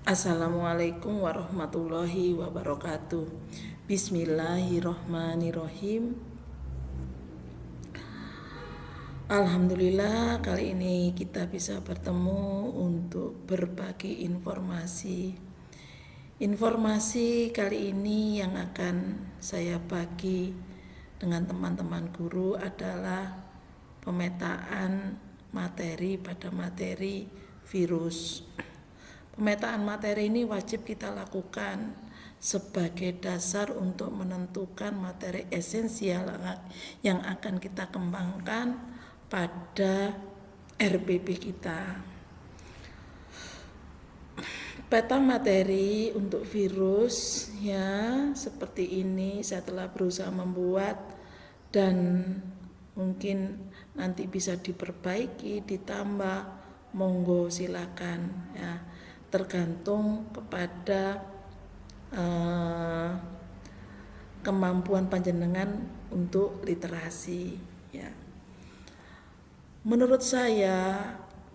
Assalamualaikum warahmatullahi wabarakatuh. Bismillahirrohmanirrohim. Alhamdulillah, kali ini kita bisa bertemu untuk berbagi informasi. Informasi kali ini yang akan saya bagi dengan teman-teman guru adalah pemetaan materi pada materi virus. Pemetaan materi ini wajib kita lakukan sebagai dasar untuk menentukan materi esensial yang akan kita kembangkan pada RPP kita. Peta materi untuk virus ya seperti ini saya telah berusaha membuat dan mungkin nanti bisa diperbaiki, ditambah, monggo silakan ya, tergantung kepada kemampuan panjenengan untuk literasi ya. Menurut saya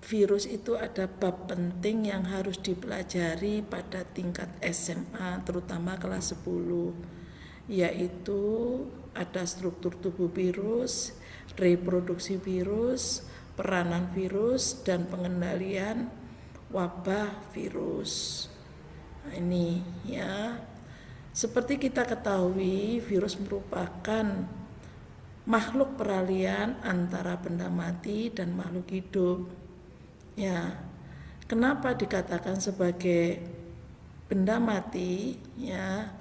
virus itu ada bab penting yang harus dipelajari pada tingkat SMA terutama kelas 10, yaitu ada struktur tubuh virus, reproduksi virus, peranan virus, dan pengendalian wabah virus. Nah, ini ya, seperti kita ketahui virus merupakan makhluk peralihan antara benda mati dan makhluk hidup. Ya, kenapa dikatakan sebagai benda mati? Ya,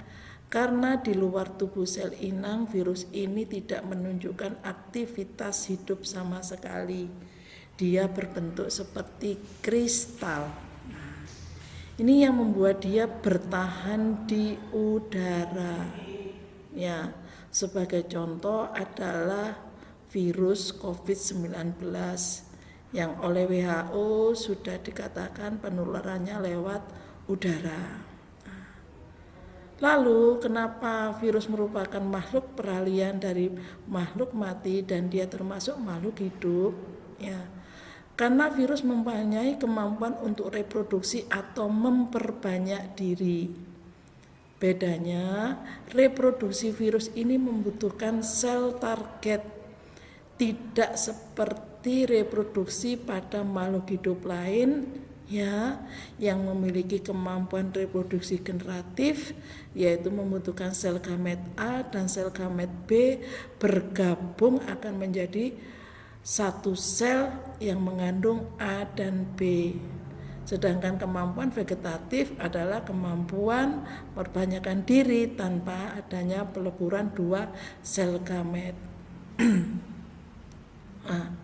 karena di luar tubuh sel inang virus ini tidak menunjukkan aktivitas hidup sama sekali. Dia berbentuk seperti kristal. Nah, ini yang membuat dia bertahan di udara. Ya, sebagai contoh adalah virus COVID-19 yang oleh WHO sudah dikatakan penularannya lewat udara. Lalu kenapa virus merupakan makhluk peralihan dari makhluk mati dan dia termasuk makhluk hidup? Ya, karena virus mempunyai kemampuan untuk reproduksi atau memperbanyak diri. Bedanya, reproduksi virus ini membutuhkan sel target, tidak seperti reproduksi pada makhluk hidup lain ya yang memiliki kemampuan reproduksi generatif, yaitu membutuhkan sel gamet A dan sel gamet B bergabung akan menjadi satu sel yang mengandung A dan B. Sedangkan kemampuan vegetatif adalah kemampuan perbanyakkan diri tanpa adanya peleburan dua sel gamet. Nah,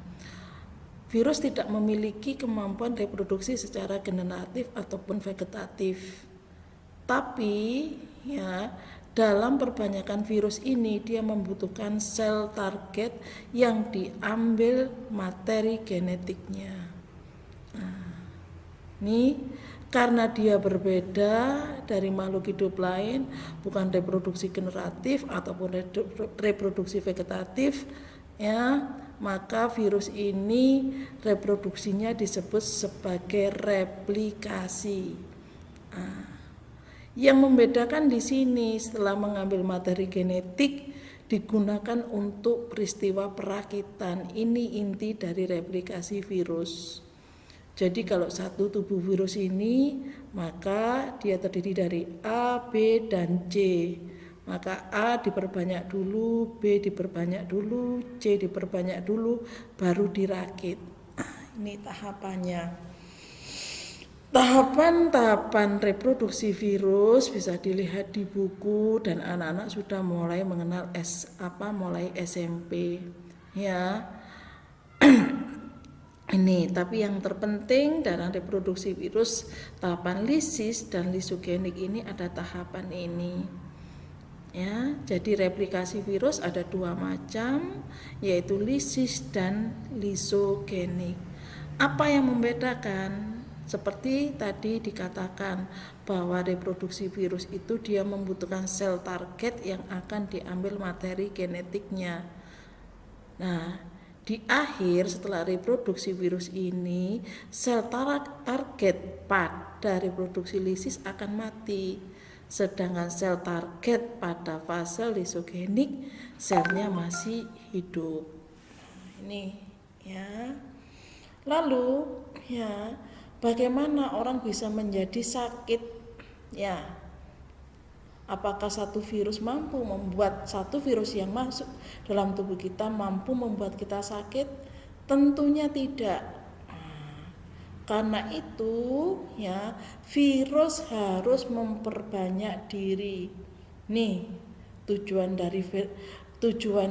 virus tidak memiliki kemampuan reproduksi secara generatif ataupun vegetatif. Tapi ya, dalam perbanyakan virus ini dia membutuhkan sel target yang diambil materi genetiknya. Ini karena dia berbeda dari makhluk hidup lain, bukan reproduksi generatif ataupun reproduksi vegetatif ya, maka virus ini reproduksinya disebut sebagai replikasi. Yang membedakan di sini setelah mengambil materi genetik digunakan untuk peristiwa perakitan. Ini inti dari replikasi virus. Jadi kalau satu tubuh virus ini, maka dia terdiri dari A, B, dan C. Maka A diperbanyak dulu, B diperbanyak dulu, C diperbanyak dulu, baru dirakit. Ini tahapannya. Tahapan-tahapan reproduksi virus bisa dilihat di buku dan anak-anak sudah mulai mengenal mulai SMP. Ya. Ini, tapi yang terpenting dalam reproduksi virus tahapan lisis dan lisogenik ini ada tahapan ini. Ya, jadi replikasi virus ada dua macam, yaitu lisis dan lisogenik. Apa yang membedakan? Seperti tadi dikatakan bahwa reproduksi virus itu dia membutuhkan sel target yang akan diambil materi genetiknya. Nah, Di akhir setelah reproduksi virus ini, sel target pada reproduksi lisis akan mati. Sedangkan sel target pada fase lisogenik selnya masih hidup. Ini ya. Lalu ya, bagaimana orang bisa menjadi sakit? Ya. Apakah satu virus mampu membuat satu virus yang masuk dalam tubuh kita mampu membuat kita sakit? Tentunya tidak. Karena itu ya, virus harus memperbanyak diri. Nih, tujuan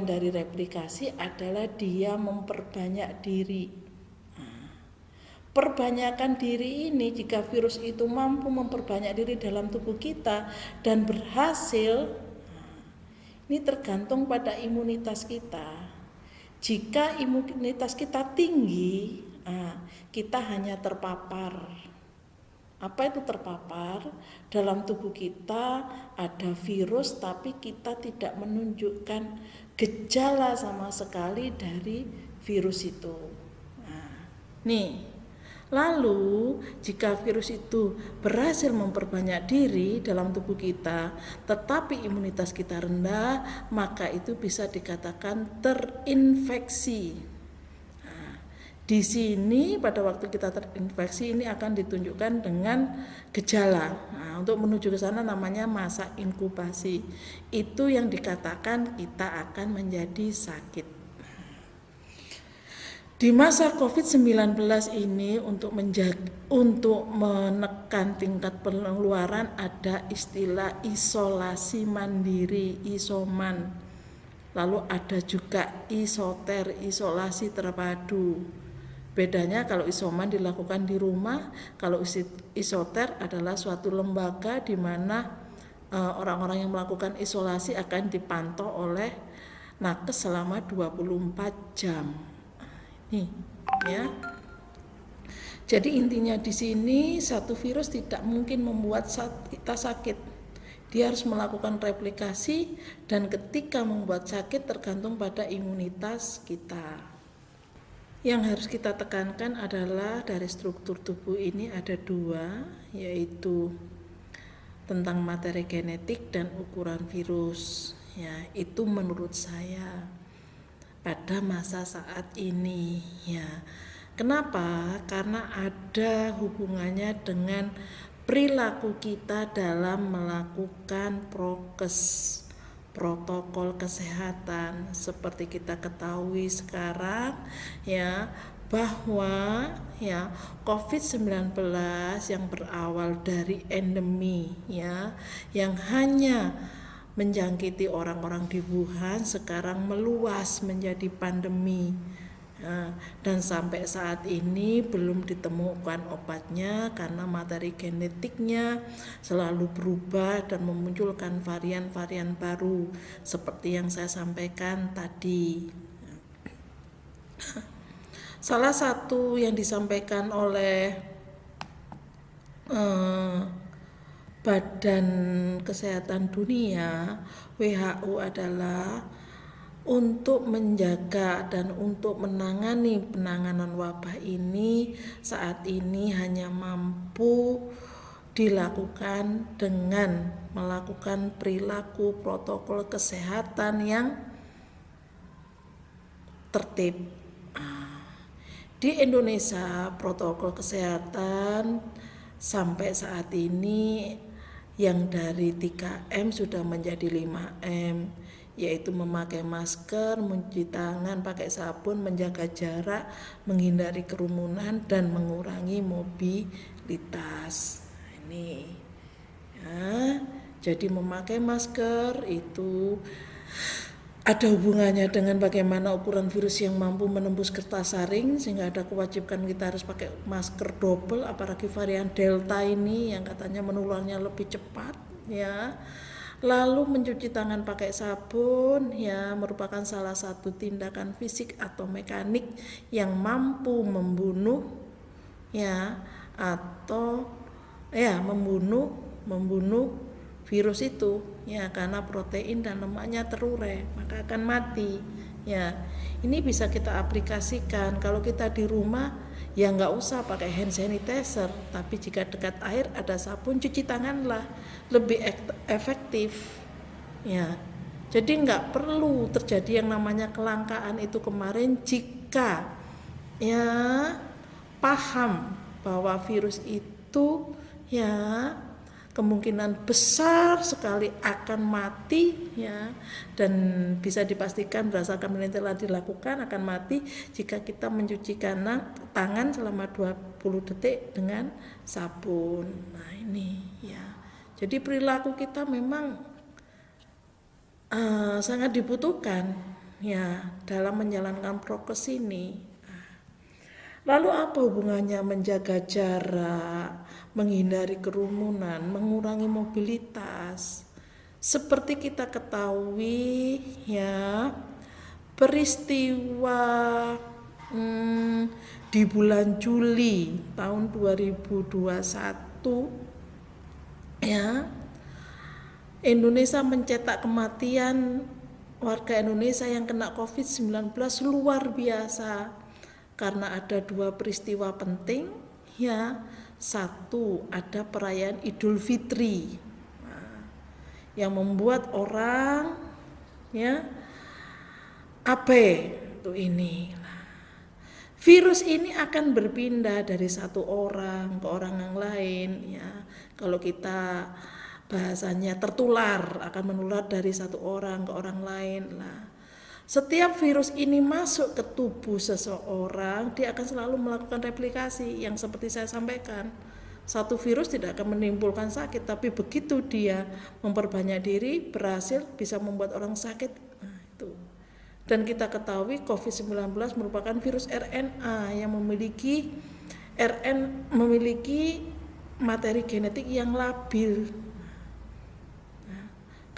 dari replikasi adalah dia memperbanyak diri. Perbanyakan diri ini, jika virus itu mampu memperbanyak diri dalam tubuh kita dan berhasil, ini tergantung pada imunitas kita. Jika imunitas kita tinggi, kita hanya terpapar. Apa itu terpapar? Dalam tubuh kita ada virus tapi kita tidak menunjukkan gejala sama sekali dari virus itu. Nih, lalu jika virus itu berhasil memperbanyak diri dalam tubuh kita tetapi imunitas kita rendah, maka itu bisa dikatakan terinfeksi. Di sini pada waktu kita terinfeksi ini akan ditunjukkan dengan gejala. Untuk menuju ke sana namanya masa inkubasi. Itu yang dikatakan kita akan menjadi sakit. Di masa COVID-19 ini untuk menekan tingkat penularan ada istilah isolasi mandiri, isoman. Lalu ada juga isoter, isolasi terpadu. Bedanya kalau isoman dilakukan di rumah, kalau isoter adalah suatu lembaga di mana orang-orang yang melakukan isolasi akan dipantau oleh nakes selama 24 jam. Nih, ya. Jadi intinya di sini satu virus tidak mungkin membuat kita sakit. Dia harus melakukan replikasi dan ketika membuat sakit tergantung pada imunitas kita. Yang harus kita tekankan adalah dari struktur tubuh ini ada dua, yaitu tentang materi genetik dan ukuran virus. Ya, itu menurut saya pada masa saat ini ya. Kenapa? Karena ada hubungannya dengan perilaku kita dalam melakukan protokol kesehatan. Seperti kita ketahui sekarang ya, bahwa ya COVID-19 yang berawal dari endemi ya, yang hanya menjangkiti orang-orang di Wuhan sekarang meluas menjadi pandemi. Dan sampai saat ini belum ditemukan obatnya karena materi genetiknya selalu berubah dan memunculkan varian-varian baru seperti yang saya sampaikan tadi. Salah satu yang disampaikan oleh Badan Kesehatan Dunia WHO adalah untuk menjaga dan untuk menangani penanganan wabah ini saat ini hanya mampu dilakukan dengan melakukan perilaku protokol kesehatan yang tertib. Di Indonesia protokol kesehatan sampai saat ini yang dari 3M sudah menjadi 5M, yaitu memakai masker, mencuci tangan pakai sabun, menjaga jarak, menghindari kerumunan dan mengurangi mobilitas. Ini ya, jadi memakai masker itu ada hubungannya dengan bagaimana ukuran virus yang mampu menembus kertas saring, sehingga ada kewajiban kita harus pakai masker double, apalagi varian Delta ini yang katanya menularnya lebih cepat ya. Lalu mencuci tangan pakai sabun ya merupakan salah satu tindakan fisik atau mekanik yang mampu membunuh ya atau ya membunuh virus itu ya, karena protein dan lemaknya terurai maka akan mati Ya, ini bisa kita aplikasikan. Kalau kita di rumah, ya nggak usah pakai hand sanitizer, tapi jika dekat air ada sabun, cuci tanganlah, lebih efektif. Ya, jadi nggak perlu terjadi yang namanya kelangkaan itu kemarin jika ya paham bahwa virus itu ya kemungkinan besar sekali akan mati ya, dan bisa dipastikan berdasarkan penelitian telah dilakukan akan mati jika kita mencuci tangan selama 20 detik dengan sabun. Nah ini ya, jadi perilaku kita memang sangat dibutuhkan ya dalam menjalankan prokes ini. Lalu apa hubungannya menjaga jarak, menghindari kerumunan, mengurangi mobilitas? Seperti kita ketahui ya, peristiwa di bulan Juli tahun 2021 ya, Indonesia mencetak kematian warga Indonesia yang kena COVID-19 luar biasa karena ada dua peristiwa penting ya. Satu, ada perayaan Idul Fitri yang membuat orang ya abai itu ini. Virus ini akan berpindah dari satu orang ke orang yang lain ya. Kalau kita bahasanya tertular, akan menular dari satu orang ke orang lain. Nah, setiap virus ini masuk ke tubuh seseorang, dia akan selalu melakukan replikasi yang seperti saya sampaikan. Satu virus tidak akan menimbulkan sakit, tapi begitu dia memperbanyak diri, berhasil bisa membuat orang sakit. Nah, itu. Dan kita ketahui COVID-19 merupakan virus RNA yang memiliki materi genetik yang labil.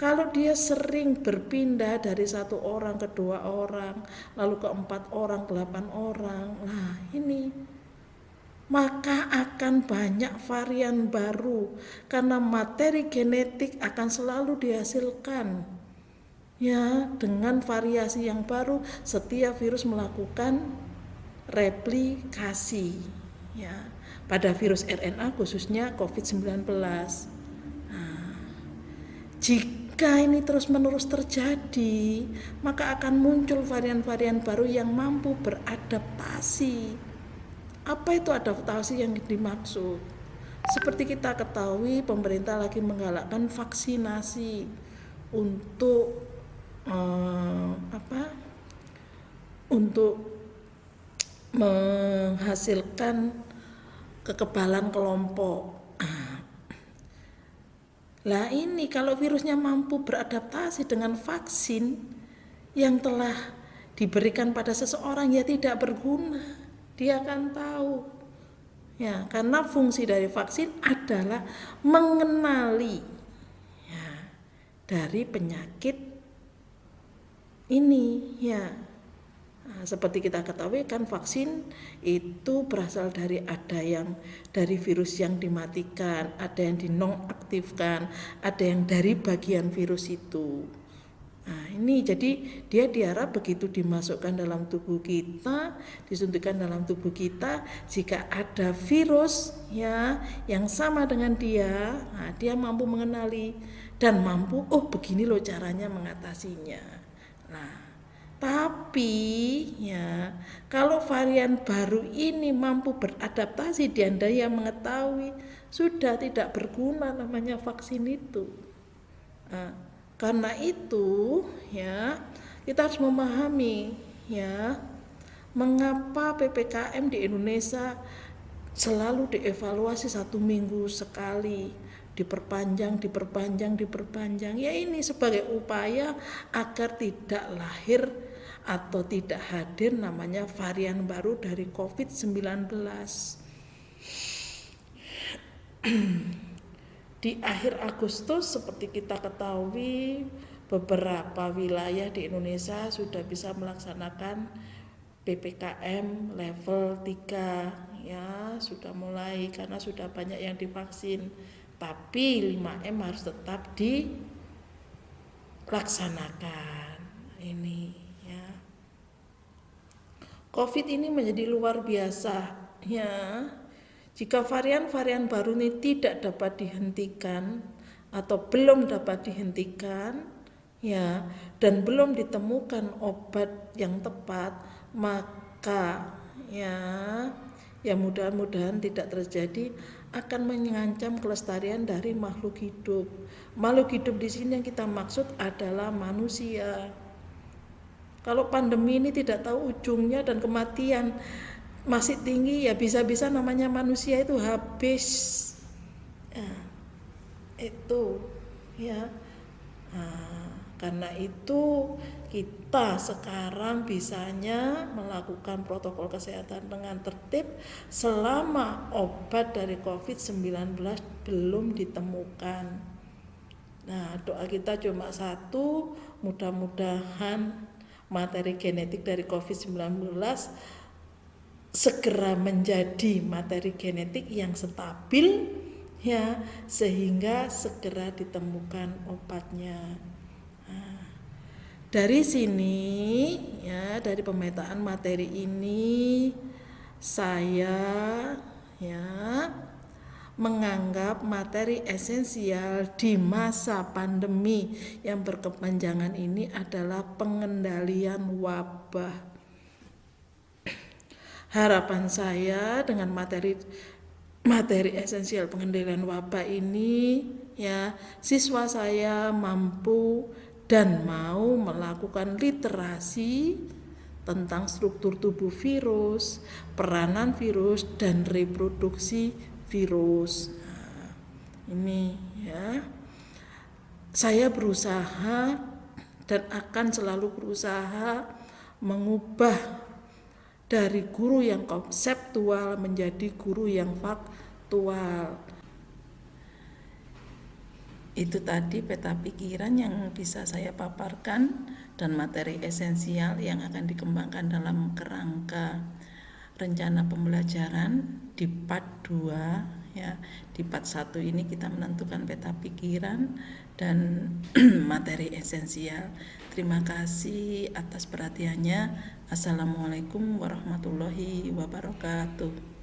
Kalau dia sering berpindah dari satu orang ke dua orang, lalu ke 4 orang, ke 8 orang, nah ini maka akan banyak varian baru karena materi genetik akan selalu dihasilkan ya dengan variasi yang baru. Setiap virus melakukan replikasi ya pada virus RNA khususnya COVID-19. Nah, jika ini terus-menerus terjadi, maka akan muncul varian-varian baru yang mampu beradaptasi. Apa itu adaptasi yang dimaksud? Seperti kita ketahui, pemerintah lagi menggalakkan vaksinasi untuk untuk menghasilkan kekebalan kelompok. Lah ini kalau virusnya mampu beradaptasi dengan vaksin yang telah diberikan pada seseorang, ya tidak berguna. Dia akan tahu. Ya, karena fungsi dari vaksin adalah mengenali ya, dari penyakit ini ya. Nah, seperti kita ketahui kan vaksin itu berasal dari dari virus yang dimatikan, ada yang dinonaktifkan, ada yang dari bagian virus itu. Nah, ini jadi dia diharap begitu dimasukkan dalam tubuh kita, disuntikkan dalam tubuh kita, jika ada virus ya yang sama dengan dia, nah, dia mampu mengenali dan mampu begini loh caranya mengatasinya. Nah, tapi ya kalau varian baru ini mampu beradaptasi dan dia mengetahui, sudah tidak berguna namanya vaksin itu. Nah, karena itu ya kita harus memahami ya mengapa PPKM di Indonesia selalu dievaluasi 1 minggu sekali, diperpanjang. Ya ini sebagai upaya agar tidak lahir atau tidak hadir namanya varian baru dari COVID-19. Di akhir Agustus seperti kita ketahui beberapa wilayah di Indonesia sudah bisa melaksanakan PPKM level 3 ya, sudah mulai karena sudah banyak yang divaksin. Tapi 5M harus tetap dilaksanakan ini ya. COVID ini menjadi luar biasa ya. Jika varian-varian baru ini tidak dapat dihentikan atau belum dapat dihentikan ya, dan belum ditemukan obat yang tepat, maka ya mudah-mudahan tidak terjadi, akan mengancam kelestarian dari makhluk hidup. Makhluk hidup di sini yang kita maksud adalah manusia. Kalau pandemi ini tidak tahu ujungnya dan kematian masih tinggi, ya bisa-bisa namanya manusia itu habis. Ya, itu ya. Karena itu kita sekarang bisanya melakukan protokol kesehatan dengan tertib selama obat dari COVID-19 belum ditemukan. Nah, doa kita cuma satu, mudah-mudahan materi genetik dari COVID-19 segera menjadi materi genetik yang stabil ya, sehingga segera ditemukan obatnya. Dari sini ya, dari pemetaan materi ini saya ya menganggap materi esensial di masa pandemi yang berkepanjangan ini adalah pengendalian wabah. Harapan saya dengan materi esensial pengendalian wabah ini ya, siswa saya mampu dan mau melakukan literasi tentang struktur tubuh virus, peranan virus, dan reproduksi virus. Nah, ini ya, saya berusaha dan akan selalu berusaha mengubah dari guru yang konseptual menjadi guru yang faktual. Itu tadi peta pikiran yang bisa saya paparkan dan materi esensial yang akan dikembangkan dalam kerangka rencana pembelajaran di part 2 ya. Di part 1 ini kita menentukan peta pikiran dan materi esensial. Terima kasih atas perhatiannya. Assalamualaikum warahmatullahi wabarakatuh.